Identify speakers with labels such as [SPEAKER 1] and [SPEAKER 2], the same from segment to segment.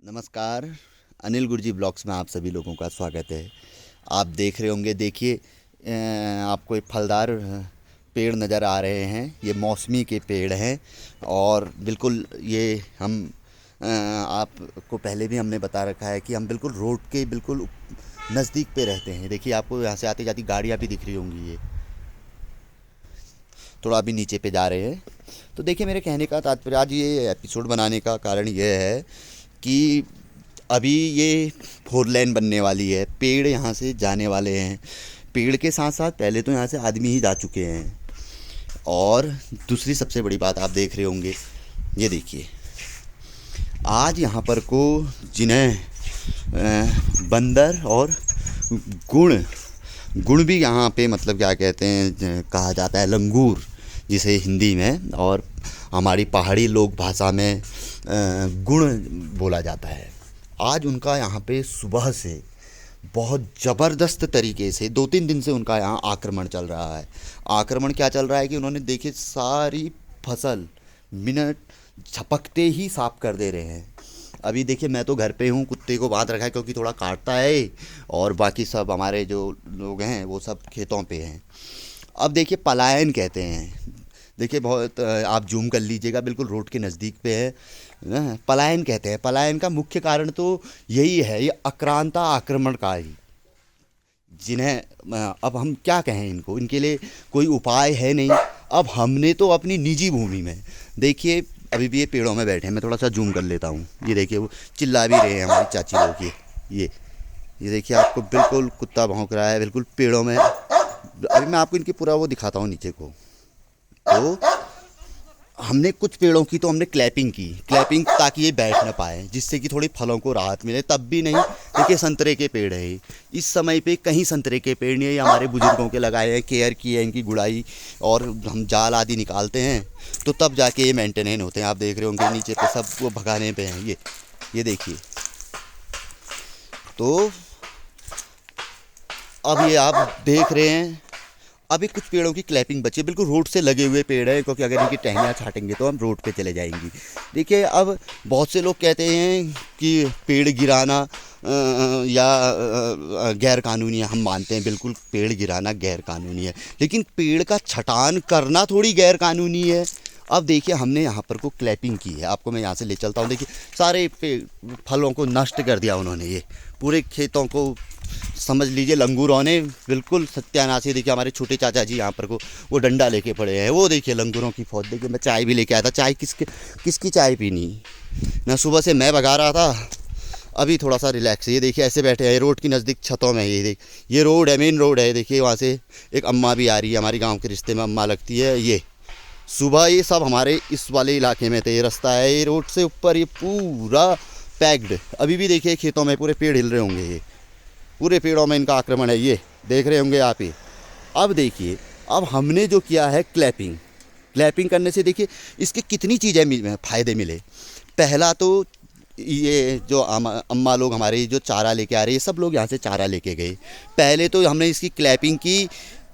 [SPEAKER 1] नमस्कार। अनिल गुरजी ब्लॉग्स में आप सभी लोगों का स्वागत है। आप देख रहे होंगे, देखिए आपको एक फलदार पेड़ नज़र आ रहे हैं। ये मौसमी के पेड़ हैं और बिल्कुल ये हम आपको पहले भी हमने बता रखा है कि हम बिल्कुल रोड के बिल्कुल नज़दीक पे रहते हैं। देखिए आपको यहाँ से आती जाती गाड़ियाँ भी दिख रही होंगी। ये थोड़ा अभी नीचे पे जा रहे हैं। तो देखिए, मेरे कहने का तात्पर्य, आज ये एपिसोड बनाने का कारण ये है कि अभी ये 4 लेन बनने वाली है। पेड़ यहाँ से जाने वाले हैं। पेड़ के साथ साथ पहले तो यहाँ से आदमी ही जा चुके हैं। और दूसरी सबसे बड़ी बात आप देख रहे होंगे, ये देखिए, आज यहाँ पर को जिन्हें बंदर और गुण भी यहाँ पे, मतलब क्या कहते हैं, कहा जाता है लंगूर जिसे हिंदी में, और हमारी पहाड़ी लोक भाषा में गुण बोला जाता है। आज उनका यहाँ पे सुबह से बहुत ज़बरदस्त तरीके से 2-3 दिन से उनका यहाँ आक्रमण चल रहा है। आक्रमण क्या चल रहा है कि उन्होंने देखिए सारी फसल मिनट झपकते ही साफ कर दे रहे हैं। अभी देखिए, मैं तो घर पे हूँ, कुत्ते को बांध रखा है क्योंकि थोड़ा काटता है, और बाकी सब हमारे जो लोग हैं वो सब खेतों पे हैं। अब देखिए, पलायन कहते हैं, देखिए बहुत आप जूम कर लीजिएगा, बिल्कुल रोड के नज़दीक पे है ना। पलायन कहते हैं। पलायन का मुख्य कारण तो यही है, ये आक्रांता आक्रमणकारी, जिन्हें अब हम क्या कहें इनको, इनके लिए कोई उपाय है नहीं। अब हमने तो अपनी निजी भूमि में, देखिए अभी भी ये पेड़ों में बैठे हैं, मैं थोड़ा सा जूम कर लेता हूँ। ये देखिए, वो चिल्ला भी रहे हैं हमारी चाची लोग। ये देखिए, आपको बिल्कुल कुत्ता भौंक रहा है बिल्कुल पेड़ों में। अभी मैं आपको इनकी पूरा वो दिखाता हूँ नीचे को। तो हमने कुछ पेड़ों की तो हमने क्लैपिंग ताकि ये बैठ ना पाए, जिससे कि थोड़ी फलों को राहत मिले। तब भी नहीं। देखिए, संतरे के पेड़ है, इस समय पे कहीं संतरे के पेड़ नहीं है। ये हमारे बुजुर्गों के लगाए हैं, केयर की है इनकी, गुड़ाई और हम जाल आदि निकालते हैं तो तब जाके ये मेंटेनेंस होते हैं। आप देख रहे होंगे नीचे पे सब वो भगाने पे हैं। ये देखिए, तो अब ये आप देख रहे हैं, अभी कुछ पेड़ों की क्लैपिंग बची है। बिल्कुल रोड से लगे हुए पेड़ है, क्योंकि अगर इनकी टहनियाँ छाटेंगे तो हम रोड पे चले जाएंगी। देखिए, अब बहुत से लोग कहते हैं कि पेड़ गिराना या गैर कानूनी है। हम मानते हैं बिल्कुल पेड़ गिराना गैर कानूनी है, लेकिन पेड़ का छटान करना थोड़ी गैर कानूनी है। अब देखिए, हमने यहाँ पर को क्लैपिंग की है। आपको मैं यहाँ से ले चलता हूँ। देखिए, सारे फलों को नष्ट कर दिया उन्होंने। ये पूरे खेतों को समझ लीजिए लंगूरों ने बिल्कुल सत्यानाश। देखिए, हमारे छोटे चाचा जी यहाँ पर को वो डंडा लेके पड़े हैं। वो देखिए लंगूरों की फौज। देखिए, मैं चाय भी लेके आया था। चाय किसकी चाय पीनी ना, सुबह से मैं भगा रहा था, अभी थोड़ा सा रिलैक्स है। ये देखिए, ऐसे बैठे हैं रोड की नज़दीक छतों में। ये रोड है, मेन रोड है। देखिए, वहाँ से एक अम्मा भी आ रही है, हमारी गाँव के रिश्ते में अम्मा लगती है। ये सुबह ये सब हमारे इस वाले इलाके में थे। ये रास्ता है, ये रोड से ऊपर ये पूरा पैक्ड। अभी भी देखिए खेतों में पूरे पेड़ हिल रहे होंगे। ये पूरे पेड़ों में इनका आक्रमण है, ये देख रहे होंगे आप ही। अब देखिए, अब हमने जो किया है क्लैपिंग करने से देखिए इसके कितनी चीज़ें फ़ायदे मिले। पहला तो ये जो अम्मा लोग हमारे जो चारा लेके आ रहे हैं, ये सब लोग यहाँ से चारा लेके गए। पहले तो हमने इसकी क्लैपिंग की,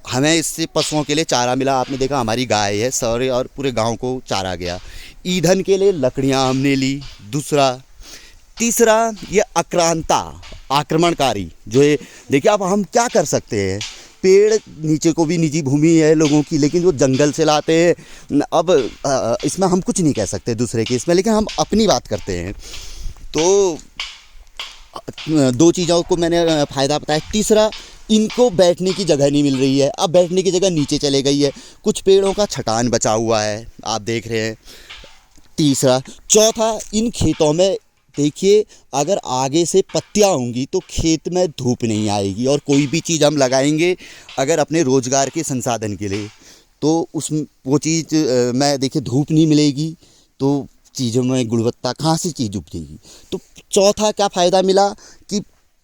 [SPEAKER 1] हमें इससे पशुओं के लिए चारा मिला। आपने देखा, हमारी गाय है, सारे और पूरे गांव को चारा गया। ईंधन के लिए लकड़ियां हमने ली। तीसरा ये आक्रमणकारी जो है। देखिए, अब हम क्या कर सकते हैं, पेड़ नीचे को भी निजी भूमि है लोगों की, लेकिन वो जंगल से लाते हैं। अब इसमें हम कुछ नहीं कह सकते दूसरे के इसमें, लेकिन हम अपनी बात करते हैं। तो 2 चीज़ों को मैंने फ़ायदा बताया। तीसरा, इनको बैठने की जगह नहीं मिल रही है। अब बैठने की जगह नीचे चले गई है। कुछ पेड़ों का छटान बचा हुआ है, आप देख रहे हैं। चौथा, इन खेतों में देखिए, अगर आगे से पत्तियां होंगी तो खेत में धूप नहीं आएगी। और कोई भी चीज़ हम लगाएंगे अगर अपने रोज़गार के संसाधन के लिए, तो वो चीज़ में देखिए धूप नहीं मिलेगी तो चीज़ों में गुणवत्ता कहाँ से चीज़ उपजेगी। तो चौथा क्या फ़ायदा मिला कि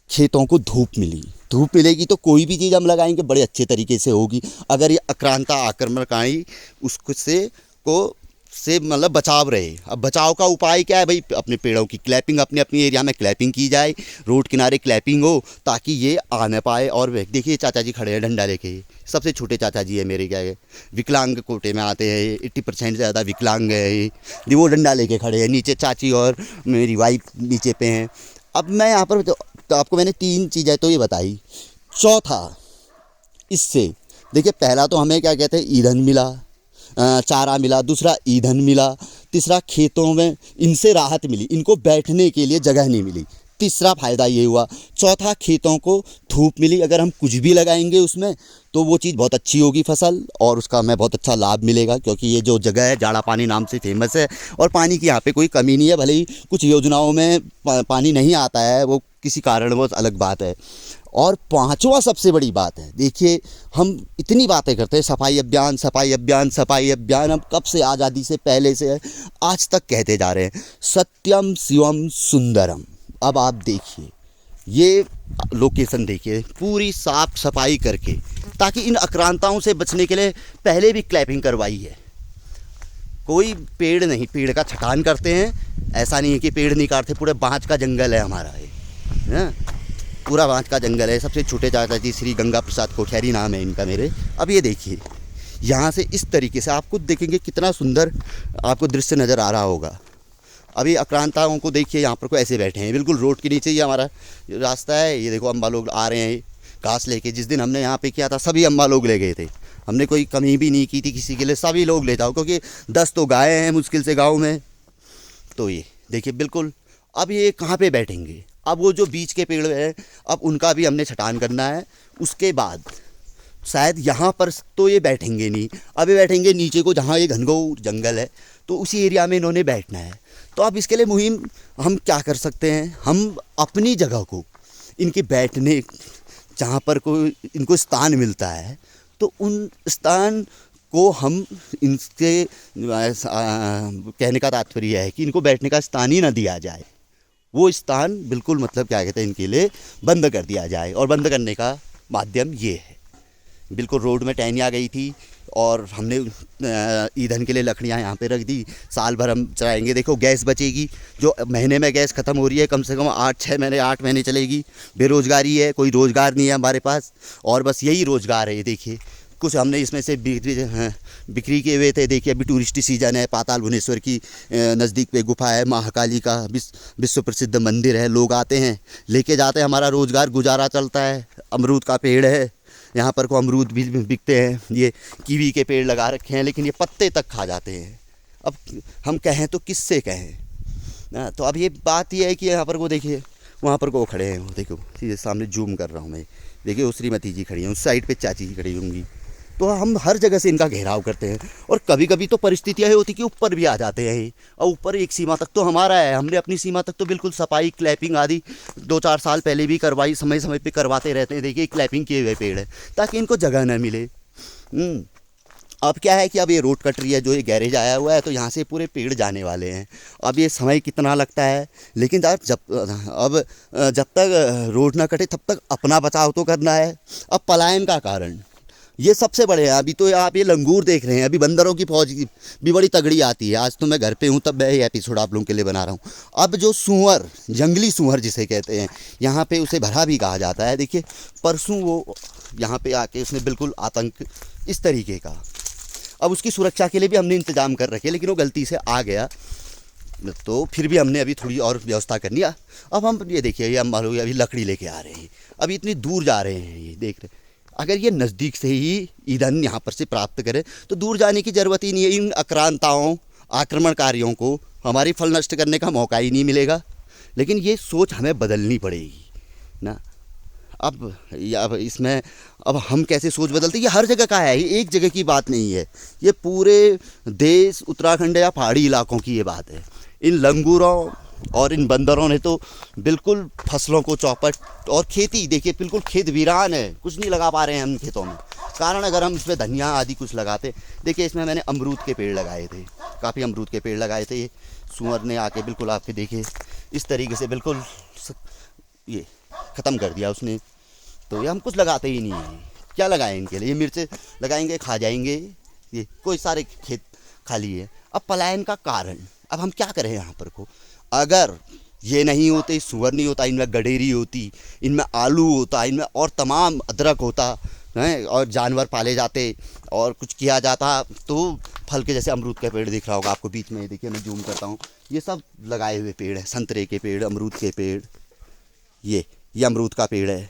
[SPEAKER 1] खेतों को धूप मिलेगी तो कोई भी चीज़ हम लगाएंगे बड़े अच्छे तरीके से होगी। अगर ये आक्रांता आक्रमणकारी उससे को से मतलब बचाव रहे। अब बचाव का उपाय क्या है भाई, अपने पेड़ों की क्लैपिंग, अपने अपनी एरिया में क्लैपिंग की जाए, रोड किनारे क्लैपिंग हो ताकि ये आ न पाए। और देखिए चाचा जी खड़े हैं डंडा लेके, सबसे छोटे चाचा जी है मेरे, क्या है विकलांग कोटे में आते हैं, 80% से ज़्यादा विकलांग है ये, वो डंडा लेके खड़े हैं। नीचे चाची और मेरी वाइफ नीचे पे हैं। अब मैं यहाँ पर तो आपको मैंने 3 चीज़ें तो ये बताई। चौथा इससे देखिए, पहला तो हमें क्या कहते हैं ईंधन मिला, चारा मिला, दूसरा ईंधन मिला, तीसरा खेतों में इनसे राहत मिली, इनको बैठने के लिए जगह नहीं मिली, तीसरा फ़ायदा ये हुआ। चौथा खेतों को धूप मिली, अगर हम कुछ भी लगाएंगे उसमें तो वो चीज़ बहुत अच्छी होगी फसल, और उसका हमें बहुत अच्छा लाभ मिलेगा, क्योंकि ये जो जगह है जाड़ा पानी नाम से फेमस है और पानी की यहाँ पे कोई कमी नहीं है। भले ही कुछ योजनाओं में पानी नहीं आता है, वो किसी कारणवश अलग बात है। और पांचवा सबसे बड़ी बात है, देखिए हम इतनी बातें करते हैं सफाई अभियान सफाई अभियान सफाई अभियान, हम कब से आज़ादी से पहले से आज तक कहते जा रहे हैं सत्यम शिवम सुंदरम। अब आप देखिए ये लोकेशन देखिए, पूरी साफ सफाई करके, ताकि इन आक्रांताओं से बचने के लिए पहले भी क्लैपिंग करवाई है। कोई पेड़ नहीं, पेड़ का छटान करते हैं, ऐसा नहीं है कि पेड़ नहीं काटते, पूरे बाँच का जंगल है हमारा ये, पूरा बाँच का जंगल है। सबसे छोटे चाचा जी श्री गंगा प्रसाद कोठियारी नाम है इनका मेरे। अब ये देखिए यहाँ से इस तरीके से आप खुद देखेंगे कितना सुंदर आपको दृश्य नज़र आ रहा होगा। अभी आक्रांताओं को देखिए, यहाँ पर को ऐसे बैठे हैं बिल्कुल रोड के नीचे ही हमारा रास्ता है। ये देखो अम्बा लोग आ रहे हैं घास लेके। जिस दिन हमने यहाँ पे किया था सभी अम्बा लोग ले गए थे, हमने कोई कमी भी नहीं की थी किसी के लिए, सभी लोग ले जाओ, क्योंकि 10 तो गाय हैं मुश्किल से गाँव में। तो ये देखिए बिल्कुल, अब ये कहाँ पे बैठेंगे, अब वो जो बीच के पेड़ हैं अब उनका भी हमने छटान करना है। उसके बाद शायद यहाँ पर तो ये बैठेंगे नहीं, अब ये बैठेंगे नीचे को जहाँ ये घनघोर जंगल है, तो उसी एरिया में इन्होंने बैठना है। तो अब इसके लिए मुहिम हम क्या कर सकते हैं, हम अपनी जगह को इनके बैठने जहाँ पर कोई इनको स्थान मिलता है तो उन स्थान को हम इनसे कहने का तात्पर्य है कि इनको बैठने का स्थान ही ना दिया जाए, वो स्थान बिल्कुल मतलब क्या कहते हैं इनके लिए बंद कर दिया जाए। और बंद करने का माध्यम ये है, बिल्कुल रोड में टहनियाँ गई थी और हमने ईंधन के लिए लकड़ियाँ यहाँ पे रख दी, साल भर हम चलाएंगे। देखो गैस बचेगी, जो महीने में गैस ख़त्म हो रही है कम से कम 8 महीने चलेगी। बेरोज़गारी है, कोई रोज़गार नहीं है हमारे पास, और बस यही रोज़गार है। ये देखिए कुछ हमने इसमें से बिक्री किए हुए थे। देखिए अभी टूरिस्ट सीजन है, पाताल भुवनेश्वर की नज़दीक पे गुफा है, महाकाली का विश्व प्रसिद्ध मंदिर है, लोग आते हैं लेके जाते हैं, हमारा रोज़गार गुजारा चलता है। अमरूद का पेड़ है यहाँ पर को, अमरूद भी बिकते हैं। ये कीवी के पेड़ लगा रखे हैं, लेकिन ये पत्ते तक खा जाते हैं। अब हम कहें तो किससे कहें ना। तो अब ये बात ये है कि यहाँ पर को देखिए, वहाँ पर को खड़े हैं, देखो सीधे सामने जूम कर रहा हूँ मैं, देखिए वो श्रीमती जी खड़ी हैं, उस साइड पे चाची जी खड़ी होंगी। तो हम हर जगह से इनका घेराव करते हैं, और कभी कभी तो परिस्थितियाँ होती कि ऊपर भी आ जाते हैं, और ऊपर एक सीमा तक तो हमारा है, हमने अपनी सीमा तक तो बिल्कुल सफाई क्लैपिंग आदि 2-4 साल पहले भी करवाई, समय समय पे करवाते रहते हैं। देखिए क्लैपिंग किए हुए पेड़ है ताकि इनको जगह न मिले। अब क्या है कि अब ये रोड कट रही है, जो ये गैरेज आया हुआ है, तो यहाँ से पूरे पेड़ जाने वाले हैं। अब ये समय कितना लगता है, लेकिन जब तक रोड ना कटे तब तक अपना बचाव तो करना है। अब पलायन का कारण ये सबसे बड़े हैं। अभी तो आप ये लंगूर देख रहे हैं, अभी बंदरों की फौज भी बड़ी तगड़ी आती है। आज तो मैं घर पे हूँ, तब मैं ये एपिसोड आप लोगों के लिए बना रहा हूँ। अब जो सूअर, जंगली सूअर जिसे कहते हैं, यहाँ पे उसे भरा भी कहा जाता है। देखिए परसों वो यहाँ पे आके उसने बिल्कुल आतंक इस तरीके का, अब उसकी सुरक्षा के लिए भी हमने इंतज़ाम कर रखे, लेकिन वो गलती से आ गया, तो फिर भी हमने अभी थोड़ी और व्यवस्था करनी है। अब हम ये देखिए, ये हम मान लो अभी लकड़ी लेके आ रहे हैं, अभी इतनी दूर जा रहे हैं, ये देख रहे। अगर ये नज़दीक से ही ईंधन यहाँ पर से प्राप्त करें तो दूर जाने की ज़रूरत ही नहीं है। इन आक्रांताओं, आक्रमणकारियों को हमारी फल नष्ट करने का मौका ही नहीं मिलेगा। लेकिन ये सोच हमें बदलनी पड़ेगी ना। अब इसमें अब हम कैसे सोच बदलते, ये हर जगह का है, ये एक जगह की बात नहीं है, ये पूरे देश, उत्तराखंड या पहाड़ी इलाकों की ये बात है। इन लंगूरों और इन बंदरों ने तो बिल्कुल फसलों को चौपट, और खेती देखिए बिल्कुल खेत वीरान है, कुछ नहीं लगा पा रहे हैं हम खेतों में। कारण अगर हम इसमें धनिया आदि कुछ लगाते, देखिए इसमें मैंने अमरूद के पेड़ लगाए थे, काफ़ी अमरूद के पेड़ लगाए थे। ये सूअर ने आके बिल्कुल आपके देखिए इस तरीके से बिल्कुल ये ख़त्म कर दिया उसने। तो ये हम कुछ लगाते ही नहीं हैं, क्या लगाएं इनके लिए, ये मिर्च लगाएंगे खा जाएंगे, ये कोई सारे खेत खाली है। अब पलायन का कारण, अब हम क्या करें यहाँ पर को, अगर ये नहीं होते, सुअर नहीं होता, इनमें गडेरी होती, इनमें आलू होता, इनमें और तमाम अदरक होता है, और जानवर पाले जाते और कुछ किया जाता, तो फल के जैसे अमरूद का पेड़ दिख रहा होगा आपको बीच में, देखिए मैं जूम करता हूँ, ये सब लगाए हुए पेड़ है, संतरे के पेड़, अमरूद के पेड़, ये अमरूद का पेड़ है।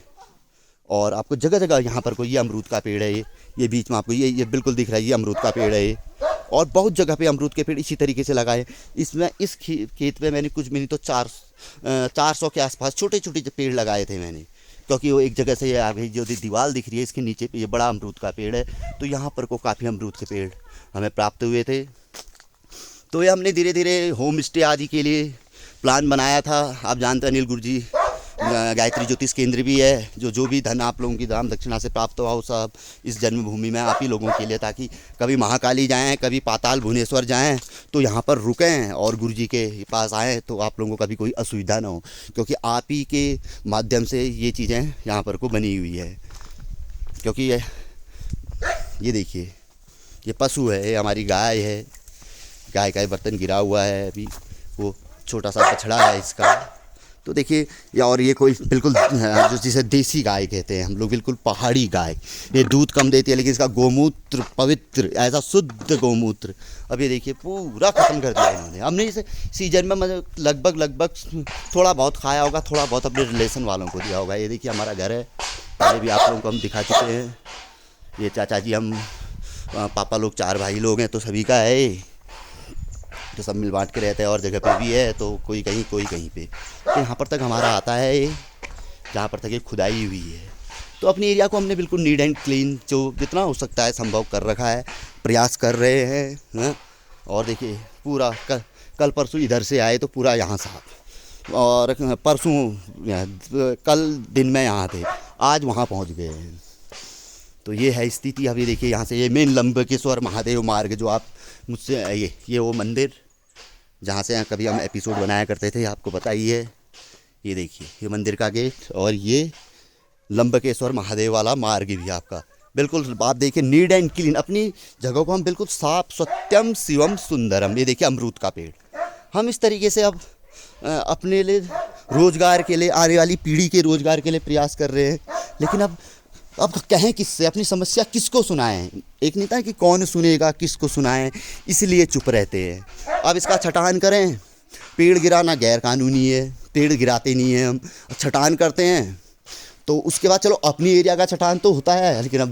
[SPEAKER 1] और आपको जगह जगह यहाँ पर कोई ये अमरूद का पेड़ है, ये बीच में आपको ये बिल्कुल दिख रहा है, ये अमरूद का पेड़ है ये। और बहुत जगह पे अमरूद के पेड़ इसी तरीके से लगाए। इसमें इस खेत में मैंने कुछ भी नहीं तो 400 के आसपास छोटे छोटे पेड़ लगाए थे मैंने, क्योंकि वो एक जगह से ये आ गई जो दीवार दिख रही है इसके नीचे पे ये बड़ा अमरूद का पेड़ है, तो यहाँ पर को काफ़ी अमरूद के पेड़ हमें प्राप्त हुए थे। तो ये हमने धीरे धीरे होम स्टे आदि के लिए प्लान बनाया था। आप जानते हैं अनिल गुरुजी गायत्री ज्योतिष केंद्र भी है, जो भी धन आप लोगों की दान दक्षिणा से प्राप्त हुआ वो सब इस जन्मभूमि में आप ही लोगों के लिए, ताकि कभी महाकाली जाएं, कभी पाताल भुवनेश्वर जाएं तो यहाँ पर रुकें और गुरुजी के पास आएँ, तो आप लोगों को कभी कोई असुविधा ना हो, क्योंकि आप ही के माध्यम से ये चीज़ें यहाँ पर को बनी हुई है। क्योंकि ये देखिए, ये पशु है, ये हमारी गाय है, गाय का बर्तन गिरा हुआ है, अभी वो छोटा सा बछड़ा है इसका। तो देखिए या, और ये कोई बिल्कुल जो जिसे देसी गाय कहते हैं हम लोग, बिल्कुल पहाड़ी गाय, ये दूध कम देती है लेकिन इसका गोमूत्र पवित्र, ऐसा शुद्ध गोमूत्र। अब ये देखिए पूरा ख़त्म कर दिया इन्होंने। हमने इसे सीजन में मतलब लगभग थोड़ा बहुत खाया होगा, थोड़ा बहुत अपने रिलेशन वालों को दिया होगा। ये देखिए हमारा घर है, पहले भी आप लोगों को हम दिखा चुके हैं। ये चाचा जी, हम पापा लोग 4 भाई लोग हैं, तो सभी का है, तो सब मिल बांट के रहते हैं, और जगह पे भी है, तो कोई कहीं कोई कहीं पे। तो यहाँ पर तक हमारा आता है ये, जहाँ पर तक ये खुदाई हुई है। तो अपने एरिया को हमने बिल्कुल नीट एंड क्लीन जो जितना हो सकता है संभव कर रखा है, प्रयास कर रहे हैं। और देखिए पूरा कल परसों इधर से आए तो पूरा यहाँ साफ, और परसों कल दिन में यहाँ थे, आज वहाँ पहुँच गए हैं। तो ये है स्थिति। अब ये देखिए यहाँ से ये मेन लंबकेश्वर महादेव मार्ग, जो आप मुझसे ये वो मंदिर जहाँ से कभी हम एपिसोड बनाया करते थे, आपको पता ही है। ये देखिए ये मंदिर का गेट, और ये लंबकेश्वर महादेव वाला मार्ग भी आपका बिल्कुल, आप देखिए नीट एंड क्लीन, अपनी जगह को हम बिल्कुल साफ, सत्यम शिवम सुंदरम। ये देखिए अमरूद का पेड़, हम इस तरीके से अब अपने लिए रोज़गार के लिए, आने वाली पीढ़ी के रोज़गार के लिए प्रयास कर रहे हैं। लेकिन अब कहें किससे, अपनी समस्या किसको सुनाएं? एक नहीं था कि कौन सुनेगा, किसको सुनाएं, इसलिए चुप रहते हैं। अब इसका छटान करें, पेड़ गिराना गैर कानूनी है, पेड़ गिराते नहीं हैं हम, छटान करते हैं तो उसके बाद चलो अपनी एरिया का छटान तो होता है, लेकिन अब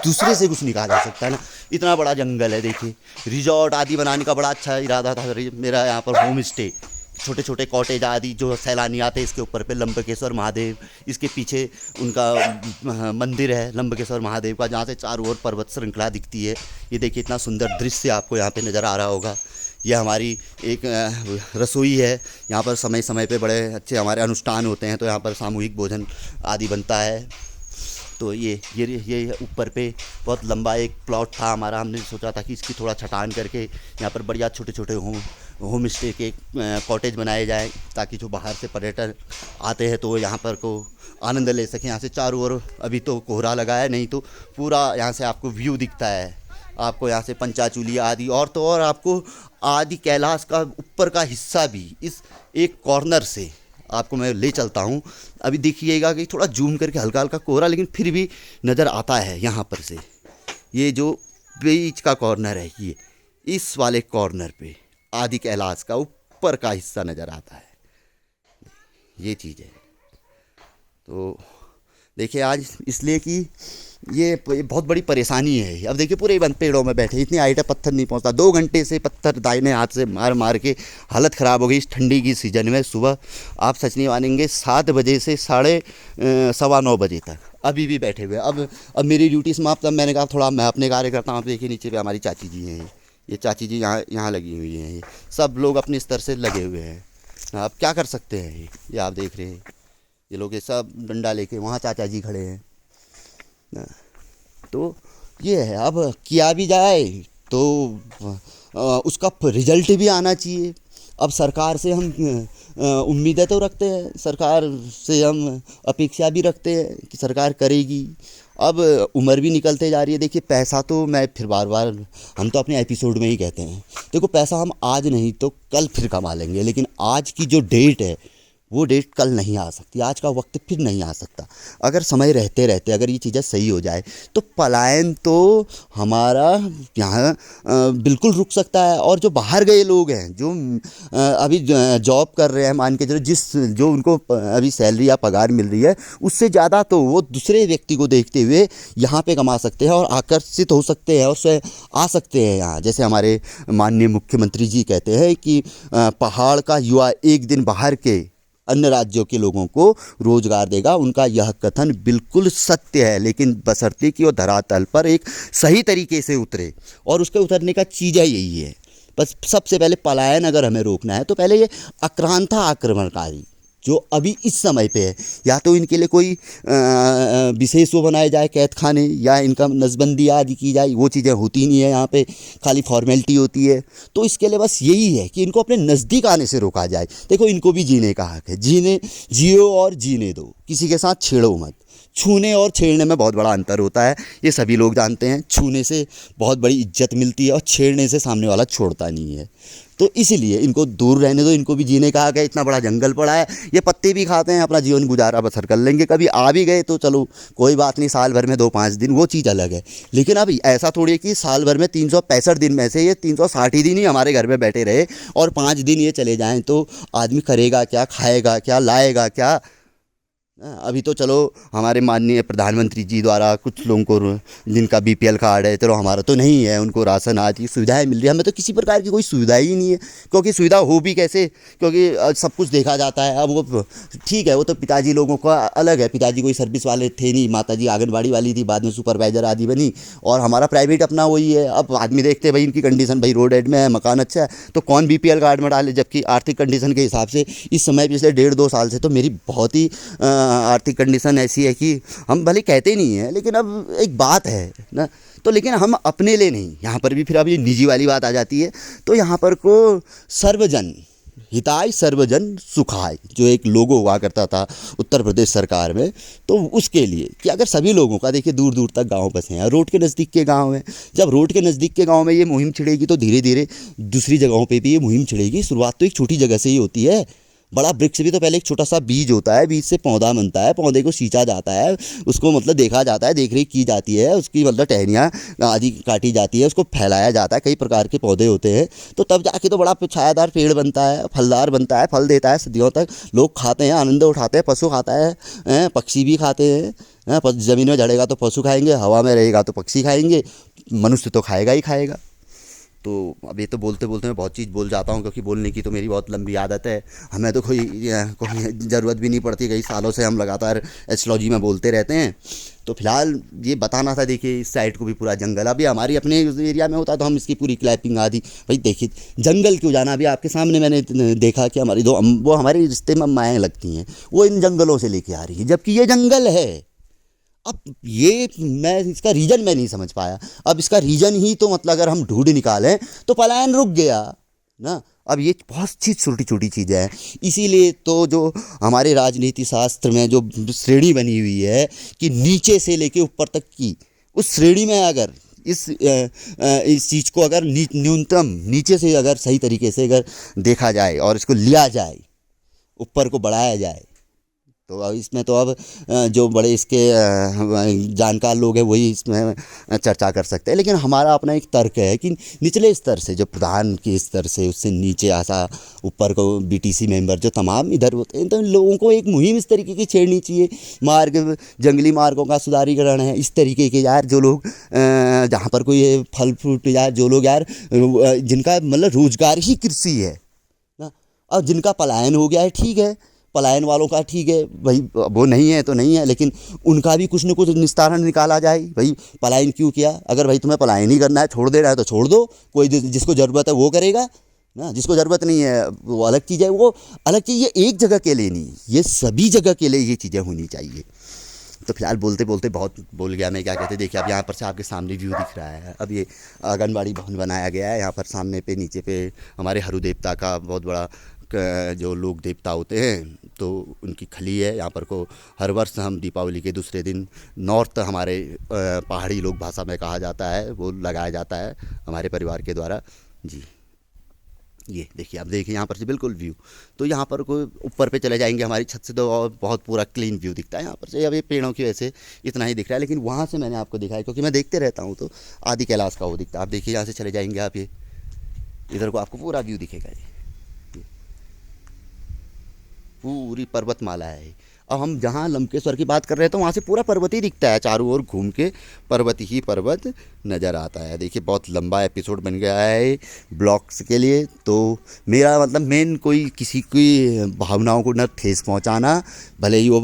[SPEAKER 1] दूसरे से कुछ नहीं कहा जा सकता है ना। इतना बड़ा जंगल है, देखिए रिजॉर्ट आदि बनाने का बड़ा अच्छा इरादा था मेरा, यहाँ पर होम स्टे, छोटे छोटे कॉटेज आदि जो सैलानी आते हैं, इसके ऊपर पे लंबकेश्वर महादेव, इसके पीछे उनका मंदिर है लंबकेश्वर महादेव का, जहाँ से चारों ओर पर्वत श्रृंखला दिखती है। ये देखिए इतना सुंदर दृश्य आपको यहाँ पे नज़र आ रहा होगा। यह हमारी एक रसोई है, यहाँ पर समय समय पे बड़े अच्छे हमारे अनुष्ठान होते हैं, तो यहाँ पर सामूहिक भोजन आदि बनता है। तो ये ऊपर पे बहुत लंबा एक प्लॉट था हमारा, हमने सोचा था कि इसकी थोड़ा छटान करके यहाँ पर बढ़िया छोटे छोटे होम स्टे के कॉटेज बनाए जाएं, ताकि जो बाहर से पर्यटन आते हैं तो यहाँ पर को आनंद ले सकें। यहाँ से चारों ओर अभी तो कोहरा लगा है, नहीं तो पूरा यहाँ से आपको व्यू दिखता है, आपको यहाँ से पंचाचूली आदि, और तो और आपको आदि कैलाश का ऊपर का हिस्सा भी इस एक कॉर्नर से आपको मैं ले चलता हूँ। अभी देखिएगा कि थोड़ा जूम करके हल्का हल्का कोहरा, लेकिन फिर भी नज़र आता है यहाँ पर से। ये जो बीच का कॉर्नर है, ये इस वाले कॉर्नर पे आदि कैलाश का ऊपर का हिस्सा नज़र आता है, ये चीज़ है। तो देखिए आज इसलिए कि ये बहुत बड़ी परेशानी है। अब देखिए पूरे बंद पेड़ों में बैठे, इतनी हाइट है, पत्थर नहीं पहुंचता। 2 घंटे से पत्थर दाहिने हाथ से मार मार के हालत ख़राब हो गई इस ठंडी की सीज़न में। सुबह आप सच नहीं मानेंगे 7 बजे से 9:15 बजे तक अभी भी बैठे हुए। अब मेरी ड्यूटी समाप्त, अब मैंने कहा थोड़ा मैं अपने कार्य करता हूँ। देखिए नीचे पे हमारी चाची जी हैं, ये चाची जी यहाँ लगी हुई हैं, ये सब लोग अपने स्तर से लगे हुए हैं। अब क्या कर सकते हैं, ये आप देख रहे हैं, ये लोग ये सब डंडा लेके, वहाँ चाचा जी खड़े हैं। तो ये है, अब किया भी जाए तो उसका रिजल्ट भी आना चाहिए। अब सरकार से हम उम्मीदें तो रखते हैं, सरकार से हम अपेक्षा भी रखते हैं कि सरकार करेगी। अब उम्र भी निकलते जा रही है। देखिए पैसा तो मैं फिर बार बार हम तो अपने एपिसोड में ही कहते हैं, देखो पैसा हम आज नहीं तो कल फिर कमा लेंगे, लेकिन आज की जो डेट है वो डेट कल नहीं आ सकती, आज का वक्त फिर नहीं आ सकता। अगर समय रहते रहते अगर ये चीज़ें सही हो जाए तो पलायन तो हमारा यहाँ बिल्कुल रुक सकता है। और जो बाहर गए लोग हैं जो अभी जॉब कर रहे हैं, मान के चलो जो उनको अभी सैलरी या पगार मिल रही है उससे ज़्यादा तो वो दूसरे व्यक्ति को देखते हुए यहाँ पे कमा सकते हैं और आकर्षित हो सकते हैं और उससे आ सकते हैं यहाँ। जैसे हमारे माननीय मुख्यमंत्री जी कहते हैं कि पहाड़ का युवा एक दिन बाहर के अन्य राज्यों के लोगों को रोजगार देगा। उनका यह कथन बिल्कुल सत्य है, लेकिन बशर्ते कि वो धरातल पर एक सही तरीके से उतरे। और उसके उतरने का चीज़ यही है, बस सबसे पहले पलायन अगर हमें रोकना है तो पहले ये आक्रांता आक्रमणकारी जो अभी इस समय पे है, या तो इनके लिए कोई विशेष वो बनाए जाए कैद खाने, या इनका नसबंदी आदि की जाए। वो चीज़ें होती नहीं है यहाँ पे, खाली फॉर्मेलिटी होती है। तो इसके लिए बस यही है कि इनको अपने नज़दीक आने से रोका जाए। देखो इनको भी जीने का हक है, जियो और जीने दो, किसी के साथ छेड़ो मत। छूने और छेड़ने में बहुत बड़ा अंतर होता है, ये सभी लोग जानते हैं। छूने से बहुत बड़ी इज्जत मिलती है और छेड़ने से सामने वाला छोड़ता नहीं है। तो इसीलिए इनको दूर रहने दो, इनको भी जीने का हक है। इतना बड़ा जंगल पड़ा है, ये पत्ते भी खाते हैं, अपना जीवन गुजारा बसर कर लेंगे। कभी आ भी गए तो चलो कोई बात नहीं, साल भर में 2-5 दिन वो चीज़ अलग है। लेकिन अब ऐसा थोड़ी है कि साल भर में 365 दिन में से ये 360 ही दिन ही हमारे घर में बैठे रहे और 5 दिन ये चले जाएँ तो आदमी करेगा क्या, खाएगा क्या, लाएगा क्या। अभी तो चलो हमारे माननीय प्रधानमंत्री जी द्वारा कुछ लोगों को जिनका बीपीएल कार्ड है, चलो हमारा तो नहीं है, उनको राशन आदि सुविधाएं मिल रही है। हमें तो किसी प्रकार की कोई सुविधा ही नहीं है, क्योंकि सुविधा हो भी कैसे, क्योंकि सब कुछ देखा जाता है। अब वो ठीक है, वो तो पिताजी लोगों का अलग है, पिताजी कोई सर्विस वाले थे नहीं, माताजी आंगनबाड़ी वाली थी, बाद में सुपरवाइजर आदि बनी, और हमारा प्राइवेट अपना वही है। अब आदमी देखते भाई इनकी कंडीशन, भाई रोड एड में है, मकान अच्छा है, तो कौन बीपीएल कार्ड में डाले। जबकि आर्थिक कंडीशन के हिसाब से इस समय पिछले 1.5-2 साल से तो मेरी बहुत ही आर्थिक कंडीशन ऐसी है कि हम भले कहते नहीं हैं, लेकिन अब एक बात है ना, तो लेकिन हम अपने लिए नहीं। यहाँ पर भी फिर अब ये निजी वाली बात आ जाती है। तो यहाँ पर को सर्वजन हिताय सर्वजन सुखाय जो एक लोगो हुआ करता था उत्तर प्रदेश सरकार में, तो उसके लिए कि अगर सभी लोगों का, देखिए दूर दूर तक गांव बसे हैं, रोड के नज़दीक के गांव हैं। जब रोड के नज़दीक के गांव में ये मुहिम छिड़ेगी तो धीरे धीरे दूसरी जगहों पे भी ये मुहिम छिड़ेगी। शुरुआत तो एक छोटी जगह से ही होती है। बड़ा वृक्ष भी तो पहले एक छोटा सा बीज होता है, बीज से पौधा बनता है, पौधे को सींचा जाता है, उसको मतलब देखा जाता है, देख रेख की जाती है, उसकी मतलब टहनियाँ आदि काटी जाती है, उसको फैलाया जाता है। कई प्रकार के पौधे होते हैं, तो तब जाके तो बड़ा छायादार पेड़ बनता है, फलदार बनता है, फल देता है सदियों तक। लोग खाते हैं, आनंद उठाते हैं, पशु खाता है, पक्षी भी खाते हैं। ज़मीन में झड़ेगा तो पशु खाएंगे, हवा में रहेगा तो पक्षी खाएंगे, मनुष्य तो खाएगा ही खाएगा। तो अब ये तो बोलते बोलते मैं बहुत चीज़ बोल जाता हूँ, क्योंकि बोलने की तो मेरी बहुत लंबी आदत है। हमें तो कोई ज़रूरत भी नहीं पड़ती, कई सालों से हम लगातार एस्ट्रोलॉजी में बोलते रहते हैं। तो फिलहाल ये बताना था। देखिए इस साइड को भी पूरा जंगल, अभी हमारी अपने एरिया में होता तो हम इसकी पूरी क्लैपिंग आदि, भाई देखिए जंगल क्यों जाना। अभी आपके सामने मैंने देखा कि हमारी वो हमारे रिश्ते में माएँ लगती हैं, वो इन जंगलों से लेके आ रही है, जबकि ये जंगल है। अब ये मैं इसका रीज़न मैं नहीं समझ पाया। अब इसका रीज़न ही तो मतलब अगर हम ढूंढ निकालें तो पलायन रुक गया ना। अब ये बहुत सी छोटी छोटी चीज़ें हैं, इसीलिए तो जो हमारे राजनीति शास्त्र में जो श्रेणी बनी हुई है कि नीचे से लेके ऊपर तक की, उस श्रेणी में अगर इस चीज़ को अगर न्यूनतम नीचे से अगर सही तरीके से अगर देखा जाए और इसको लिया जाए, ऊपर को बढ़ाया जाए, तो अब इसमें तो अब जो बड़े इसके जानकार लोग हैं वही इसमें चर्चा कर सकते हैं। लेकिन हमारा अपना एक तर्क है कि निचले स्तर से, जो प्रधान के स्तर से उससे नीचे आसा ऊपर को बीटीसी मेंबर जो तमाम इधर होते हैं, तो इन लोगों को एक मुहिम इस तरीके की छेड़नी चाहिए। मार्ग, जंगली मार्गों का सुधारीकरण है, इस तरीके के यार जो लोग जहाँ पर कोई फल फ्रूट यार, जो लोग यार जिनका मतलब रोजगार ही कृषि है ना, अब जिनका पलायन हो गया है, ठीक है, पलायन वालों का ठीक है भाई, वो नहीं है तो नहीं है, लेकिन उनका भी कुछ न कुछ निस्तारण निकाला जाए। भाई पलायन क्यों किया? अगर भाई तुम्हें पलायन ही करना है, छोड़ देना है तो छोड़ दो, कोई जिसको ज़रूरत है वो करेगा ना, जिसको ज़रूरत नहीं है वो अलग चीज़ है, वो अलग चीज़। ये एक जगह के लिए नहीं, ये सभी जगह के लिए ये चीज़ें होनी चाहिए। तो फिलहाल बोलते बोलते बहुत बोल गया मैं। क्या कहते, देखिए अब यहाँ पर से आपके सामने व्यू दिख रहा है। अब ये आंगनबाड़ी भवन बनाया गया है, यहाँ पर सामने पे नीचे पे हमारे हरु देवता का बहुत बड़ा जो लोक देवता होते हैं, तो उनकी खली है। यहाँ पर को हर वर्ष हम दीपावली के दूसरे दिन नॉर्थ हमारे पहाड़ी लोक भाषा में कहा जाता है, वो लगाया जाता है हमारे परिवार के द्वारा जी। ये देखिए, आप देखिए यहाँ पर से बिल्कुल व्यू, तो यहाँ पर कोई ऊपर पे चले जाएंगे हमारी छत से तो और बहुत पूरा क्लीन व्यू दिखता है यहाँ पर से। अब ये पेड़ों की वजह से इतना ही दिख रहा है, लेकिन वहाँ से मैंने आपको दिखाया क्योंकि मैं देखते रहता हूँ, तो आदि कैलाश का वो दिखता है। आप देखिए यहाँ से चले जाएंगे आप, ये इधर को आपको पूरा व्यू दिखेगा। ये पूरी पर्वतमाला है। अब हम जहाँ लंकेश्वर की बात कर रहे थे वहाँ से पूरा पर्वत ही दिखता है, चारों ओर घूम के पर्वत ही पर्वत नज़र आता है। देखिए बहुत लंबा एपिसोड बन गया है ब्लॉग्स के लिए, तो मेरा मतलब मेन कोई किसी की भावनाओं को न ठेस पहुँचाना, भले ही वो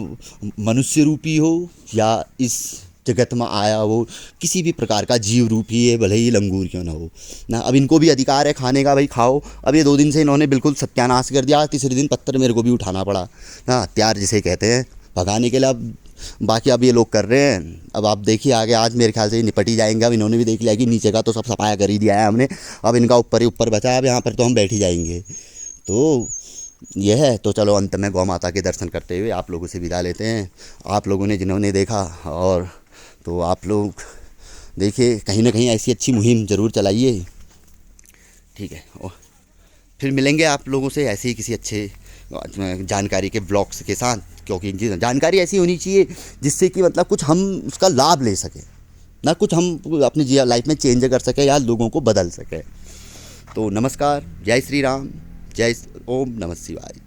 [SPEAKER 1] मनुष्य रूपी हो या इस जगत में आया वो किसी भी प्रकार का जीव रूप ही है, भले ही लंगूर क्यों ना हो ना। अब इनको भी अधिकार है खाने का, भाई खाओ। अब ये 2 दिन से इन्होंने बिल्कुल सत्यानाश कर दिया, तीसरे दिन पत्थर मेरे को भी उठाना पड़ा ना, हथियार जिसे कहते हैं भगाने के लिए। अब बाकी अब ये लोग कर रहे हैं, अब आप देखिए आगे आज मेरे ख्याल से निपट ही जाएंगे। अब इन्होंने भी देख लिया कि नीचे का तो सब सफाया कर ही दिया है हमने, अब इनका ऊपर ही ऊपर बचा है, अब यहाँ पर तो हम बैठ ही जाएंगे। तो यह है, तो चलो अंत में गौ माता के दर्शन करते हुए आप लोगों से विदा लेते हैं। आप लोगों ने जिन्होंने देखा, और तो आप लोग देखिए कहीं ना कहीं ऐसी अच्छी मुहिम ज़रूर चलाइए, ठीक है। और फिर मिलेंगे आप लोगों से ऐसे ही किसी अच्छे जानकारी के ब्लॉग्स के साथ, क्योंकि जानकारी ऐसी होनी चाहिए जिससे कि मतलब कुछ हम उसका लाभ ले सकें ना, कुछ हम अपनी लाइफ में चेंज कर सकें या लोगों को बदल सकें। तो नमस्कार, जय श्री राम, जय ओम नमः शिवाय।